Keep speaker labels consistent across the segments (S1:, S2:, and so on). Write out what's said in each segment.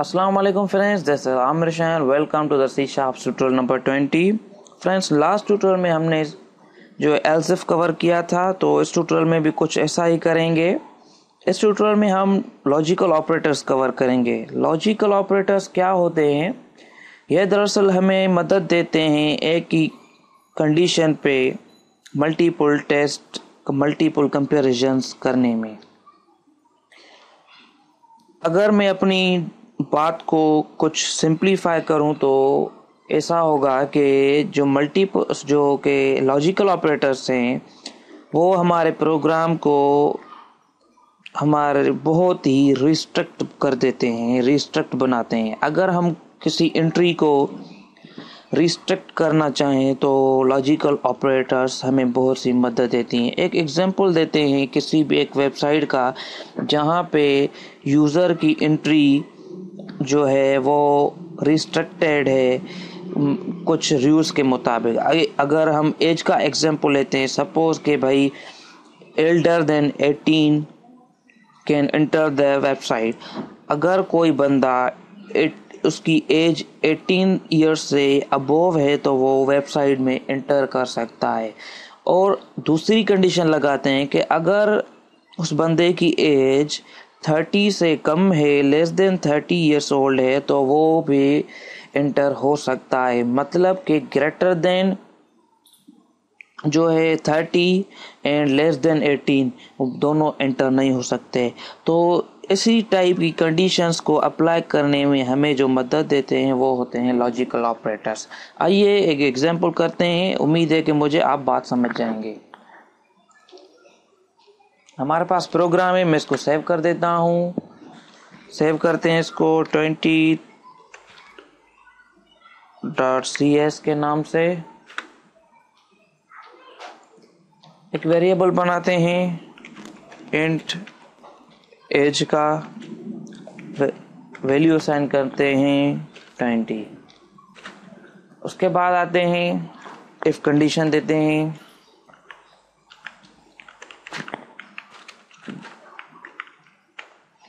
S1: Assalamu alaikum friends, this is Amir Shan. Welcome to the C Sharp tutorial number 20. Friends, last tutorial में हमने जो else if cover किया था, तो इस ट्यूटोरियल में भी कुछ ऐसा ही करेंगे। इस ट्यूटोरियल में हम लॉजिकल ऑपरेटर्स कवर करेंगे। लॉजिकल ऑपरेटर्स क्या होते हैं? यह दरअसल हमें मदद देते हैं एक ही कंडीशन पे मल्टीपल टेस्ट, मल्टीपल कंपैरिजंस करने में। अगर मैं अपनी बात को कुछ सिंप्लीफाई करूं तो ऐसा होगा कि जो के लॉजिकल ऑपरेटर्स हैं वो हमारे प्रोग्राम को हमारे बहुत ही रिस्ट्रिक्ट कर देते हैं, रिस्ट्रिक्ट बनाते हैं। अगर हम किसी एंट्री को रिस्ट्रिक्ट करना चाहें तो लॉजिकल ऑपरेटर्स हमें बहुत सी मदद देती हैं। एक एग्जांपल देते हैं किसी भी एक वेबसाइट का जहां पे यूज़र की एंट्री जो है वो रिस्ट्रिक्टेड है कुछ रूल्स के मुताबिक। अगर हम एज का एग्जांपल लेते हैं, सपोज के भाई elder than 18 can enter the website. अगर कोई बंदा उसकी एज 18 ईयर्स से अबोव है तो वो वेबसाइट में एंटर कर सकता है। और दूसरी कंडीशन लगाते हैं कि अगर उस बंदे की एज 30 से कम है, लेस देन 30 ईयर्स ओल्ड है, तो वो भी एंटर हो सकता है। मतलब कि ग्रेटर देन जो है 30 एंड लेस देन 18 दोनों एंटर नहीं हो सकते। तो इसी टाइप की कंडीशंस को अप्लाई करने में हमें जो मदद देते हैं वो होते हैं लॉजिकल ऑपरेटर्स। आइए एक एग्जांपल करते हैं, उम्मीद है कि मुझे आप बात समझ जाएंगे। हमारे पास प्रोग्राम है, मैं इसको सेव कर देता हूँ। सेव करते हैं इसको 20.cs के नाम से। एक वेरिएबल बनाते हैं, इंट एज का वैल्यू असाइन करते हैं 20। उसके बाद आते हैं इफ कंडीशन देते हैं,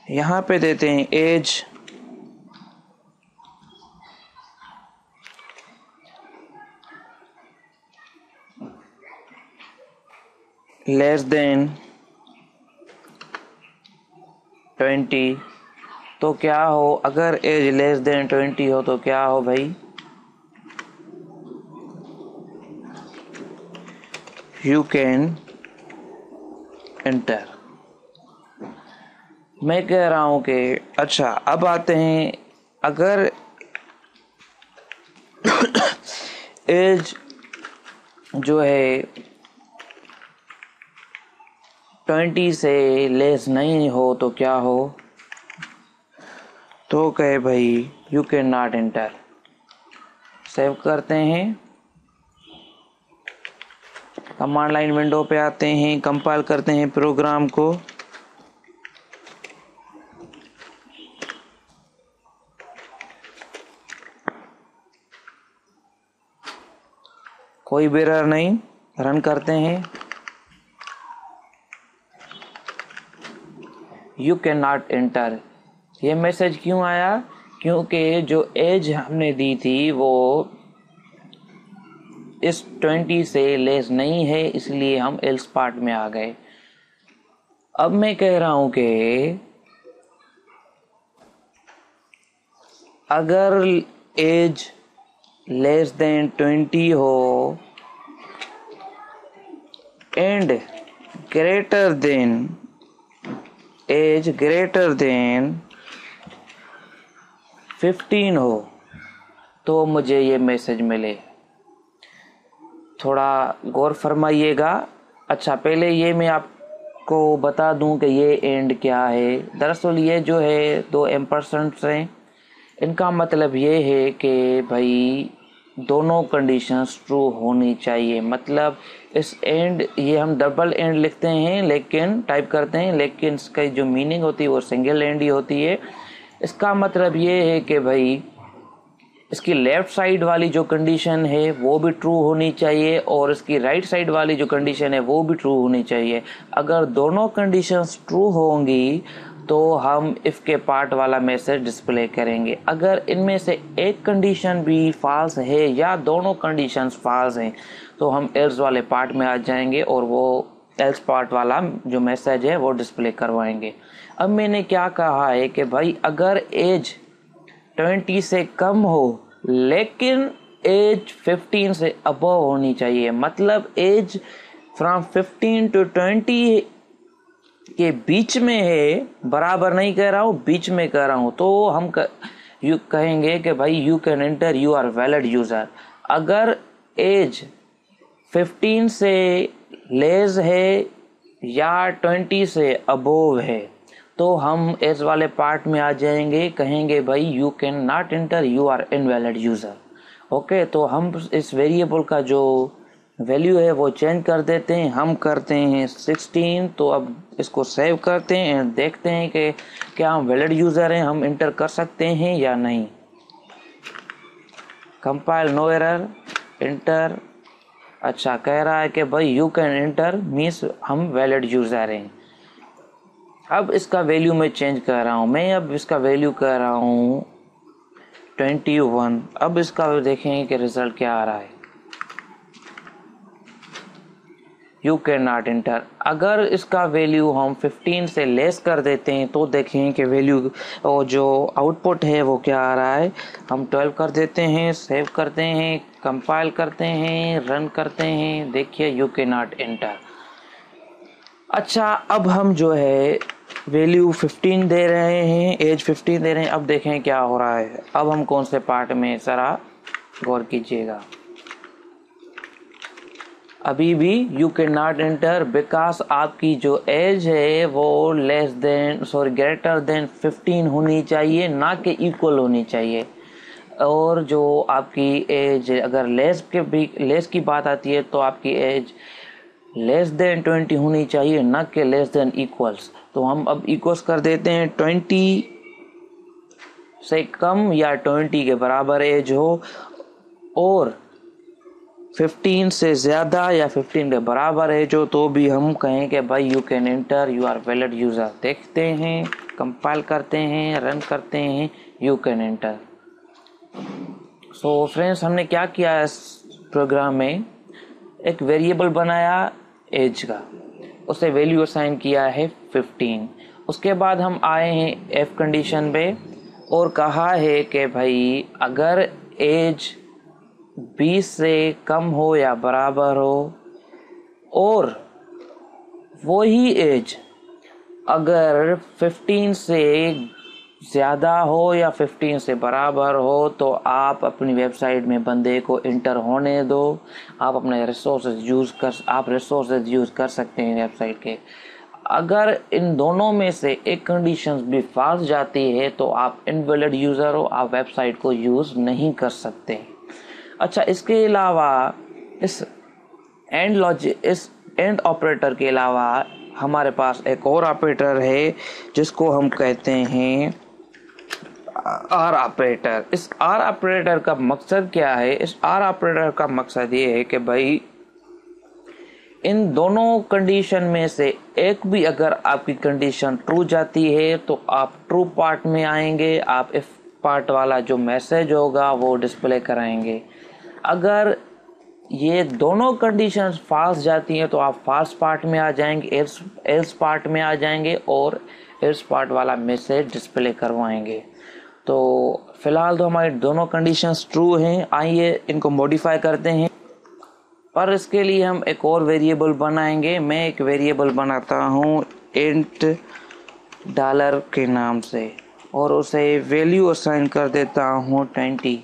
S1: यहाँ पे देते हैं एज लेस देन 20। तो क्या हो, अगर एज लेस देन 20 हो तो क्या हो भाई, यू कैन एंटर। मैं कह रहा हूं कि अच्छा, अब आते हैं अगर एज जो है 20 से लेस नहीं हो तो क्या हो, तो कहे भाई you can not enter. Save करते हैं, कमांड लाइन विंडो पे आते हैं, कंपाइल करते हैं प्रोग्राम को। कोई भी एरर नहीं, रन करते हैं। You can not enter. ये मैसेज क्यों आया? क्योंकि जो एज हमने दी थी वो इस 20 से लेस नहीं है, इसलिए हम एल्स पार्ट में आ गए। अब मैं कह रहा हूं कि अगर एज लेस देन 20 हो and greater than age greater than 15 हो तो मुझे ये मैसेज मिले। थोड़ा गौर फरमाइएगा। अच्छा, पहले ये मैं आपको बता दूं कि ये एंड क्या है। दरअसल ये जो है 2 एम्परसेंट्स हैं, इनका मतलब ये है कि भाई दोनों कंडीशंस ट्रू होनी चाहिए। मतलब इस एंड, ये हम डबल एंड लिखते हैं लेकिन टाइप करते हैं, लेकिन इसका जो मीनिंग होती है वो सिंगल एंड ही होती है। इसका मतलब ये है कि भाई इसकी लेफ्ट साइड वाली जो कंडीशन है वो भी ट्रू होनी चाहिए और इसकी राइट साइड वाली जो कंडीशन है वो भी ट्रू होनी चाहिए। अगर दोनों कंडीशंस ट्रू होंगी तो हम इफ़ के पार्ट वाला मैसेज डिस्प्ले करेंगे। अगर इनमें से एक कंडीशन भी फॉल्स है या दोनों कंडीशंस फॉल्स हैं तो हम एल्स वाले पार्ट में आ जाएंगे और वो एल्स पार्ट वाला जो मैसेज है वो डिस्प्ले करवाएंगे। अब मैंने क्या कहा है कि भाई अगर एज 20 से कम हो लेकिन एज 15 से अबव होनी चाहिए, मतलब एज फ्रॉम 15 to 20 के बीच में है, बराबर नहीं कह रहा हूँ, बीच में कह रहा हूँ, तो हम यू कहेंगे कि भाई you can enter, you are valid user. अगर एज 15 से लेस है या 20 से अबोव है तो हम एज वाले पार्ट में आ जाएंगे, कहेंगे भाई you can not enter, you are invalid user. Okay, तो हम इस वेरिएबल का जो वैल्यू है वो चेंज कर देते हैं, हम करते हैं 16। तो अब इसको सेव करते हैं एंड देखते हैं कि क्या हम वैलिड यूज़र हैं, हम इंटर कर सकते हैं या नहीं। Compile, no error, enter. अच्छा, कह रहा है कि भाई यू कैन एंटर मीन्स हम वैलिड यूज़र हैं। अब इसका वैल्यू मैं चेंज कर रहा हूँ, मैं अब इसका वैल्यू कर रहा हूँ 21। अब इसका देखेंगे कि रिजल्ट क्या आ रहा है। You can not enter. अगर इसका वैल्यू हम 15 से लेस कर देते हैं तो देखें कि वैल्यू और जो आउटपुट है वो क्या आ रहा है। हम 12 कर देते हैं, सेव करते हैं, कंपाइल करते हैं, रन करते हैं, देखिए यू कैन नॉट एंटर। अच्छा, अब हम जो है वैल्यू 15 दे रहे हैं, एज 15 दे रहे हैं। अब देखें क्या हो रहा है। अब हम कौन से पार्ट में, ज़रा गौर कीजिएगा। अभी भी you can not enter because आपकी जो एज है वो ग्रेटर देन 15 होनी चाहिए, ना कि इक्वल होनी चाहिए। और जो आपकी एज अगर लेस की बात आती है तो आपकी एज लेस देन 20 होनी चाहिए, ना कि लेस देन इक्वल्स। तो हम अब इक्वल्स कर देते हैं 20 से कम या 20 के बराबर एज हो, और 15 से ज़्यादा या 15 के बराबर है जो, तो भी हम कहें कि भाई you can enter, you are valid user. देखते हैं, कंपाइल करते हैं, रन करते हैं, you can enter. So friends, हमने क्या किया इस प्रोग्राम में, एक वेरिएबल बनाया एज का, उसे वैल्यू असाइन किया है 15। उसके बाद हम आए हैं एफ कंडीशन पे और कहा है कि भाई अगर एज 20 से कम हो या बराबर हो और वही एज अगर 15 से ज़्यादा हो या 15 से बराबर हो तो आप अपनी वेबसाइट में बंदे को इंटर होने दो। आप अपने रिसोर्सेज यूज़ कर सकते हैं वेबसाइट के। अगर इन दोनों में से एक कंडीशन भी फंस जाती है तो आप इनवैलिड यूज़र हो, आप वेबसाइट को यूज़ नहीं कर सकते। अच्छा, इसके अलावा इस एंड ऑपरेटर के अलावा हमारे पास एक और ऑपरेटर है जिसको हम कहते हैं आर ऑपरेटर। इस आर ऑपरेटर का मकसद क्या है? इस आर ऑपरेटर का मकसद ये है कि भाई इन दोनों कंडीशन में से एक भी अगर आपकी कंडीशन ट्रू जाती है तो आप ट्रू पार्ट में आएंगे, आप इफ पार्ट वाला जो मैसेज होगा वो डिस्प्ले कराएंगे। अगर ये दोनों कंडीशंस फॉल्स जाती हैं तो आप फॉल्स पार्ट में आ जाएंगे, एल्स पार्ट में आ जाएंगे और एल्स पार्ट वाला मैसेज डिस्प्ले करवाएंगे। तो फिलहाल तो हमारी दोनों कंडीशंस ट्रू हैं। आइए इनको मॉडिफाई करते हैं, पर इसके लिए हम एक और वेरिएबल बनाएंगे। मैं एक वेरिएबल बनाता हूँ इंट डॉलर के नाम से और उसे वैल्यू असाइन कर देता हूँ 20।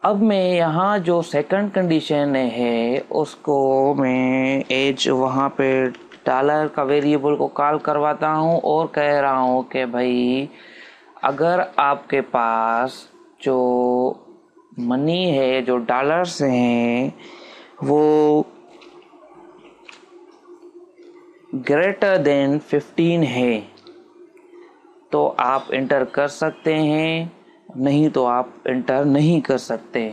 S1: अब मैं यहाँ जो सेकंड कंडीशन है उसको मैं एज वहाँ पे डॉलर का वेरिएबल को कॉल करवाता हूँ और कह रहा हूँ कि भाई अगर आपके पास जो मनी है, जो डॉलर्स हैं, वो ग्रेटर देन 15 है तो आप इंटर कर सकते हैं, नहीं तो आप इंटर नहीं कर सकते।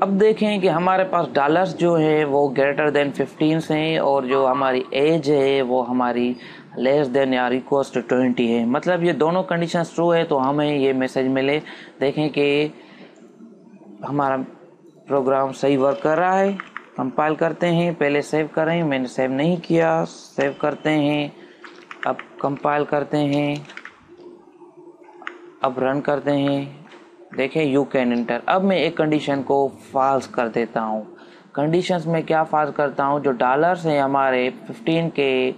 S1: अब देखें कि हमारे पास डॉलर्स जो है वो ग्रेटर देन 15 से हैं और जो हमारी एज है वो हमारी लेस देन या इक्वल्स टू 20 है, मतलब ये दोनों कंडीशंस ट्रू है तो हमें ये मैसेज मिले। देखें कि हमारा प्रोग्राम सही वर्क कर रहा है। कंपाइल करते हैं, पहले सेव करें, मैंने सेव नहीं किया, सेव करते हैं, अब कंपाइल करते हैं, अब रन करते हैं। देखें यू कैन एंटर। अब मैं एक कंडीशन को फॉल्स कर देता हूँ। कंडीशंस में क्या फॉल्स करता हूँ, जो डॉलर्स हैं हमारे 15 के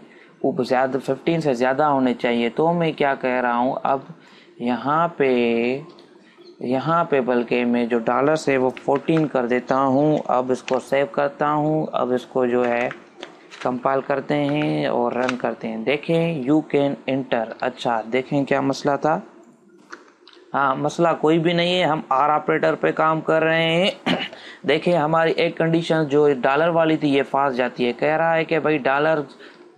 S1: ऊपर ज़्यादा 15 से ज़्यादा होने चाहिए। तो मैं क्या कह रहा हूँ, अब यहाँ पे बल्कि मैं जो डॉलर्स है वो 14 कर देता हूँ। अब इसको सेव करता हूँ, अब इसको जो है कंपाइल करते हैं और रन करते हैं। देखें यू कैन एंटर। अच्छा देखें क्या मसला था। हाँ, मसला कोई भी नहीं है, हम आर ऑपरेटर पे काम कर रहे हैं। देखिए हमारी एक कंडीशन जो डॉलर वाली थी ये फंस जाती है। कह रहा है कि भाई dollar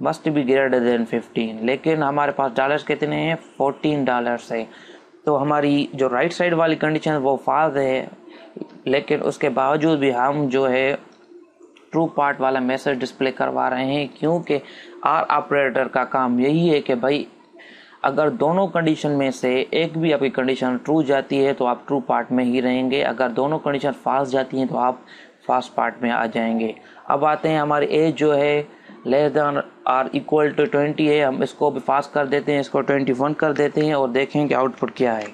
S1: must be greater than 15, लेकिन हमारे पास डॉलर्स कितने हैं, 14 डॉलर्स है। तो हमारी जो राइट साइड वाली कंडीशन वो फॉल्स है, लेकिन उसके बावजूद भी हम जो है ट्रू पार्ट वाला मैसेज डिस्प्ले करवा रहे हैं, क्योंकि आर ऑपरेटर का काम यही है कि भाई अगर दोनों कंडीशन में से एक भी आपकी कंडीशन ट्रू जाती है तो आप ट्रू पार्ट में ही रहेंगे, अगर दोनों कंडीशन फॉल्स जाती हैं तो आप फॉल्स पार्ट में आ जाएंगे। अब आते हैं हमारी एज जो है less than or equal to 20 है, हम इसको भी फॉल्स कर देते हैं, इसको 21 कर देते हैं और देखें कि आउटपुट क्या है।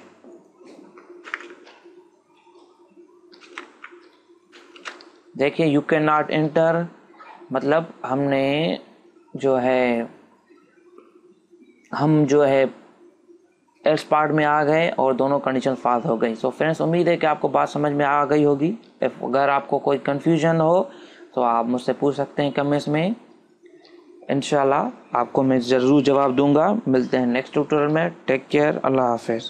S1: देखिए यू कैन नॉट एंटर, मतलब हम जो है एल्स पार्ट में आ गए और दोनों कंडीशन फॉल्स हो गई। सो फ्रेंड्स, उम्मीद है कि आपको बात समझ में आ गई होगी। अगर आपको कोई कंफ्यूजन हो तो आप मुझसे पूछ सकते हैं कमेंट्स में, इंशाल्लाह आपको मैं ज़रूर जवाब दूंगा। मिलते हैं नेक्स्ट ट्यूटोरियल में। टेक केयर, अल्लाह हाफिज़।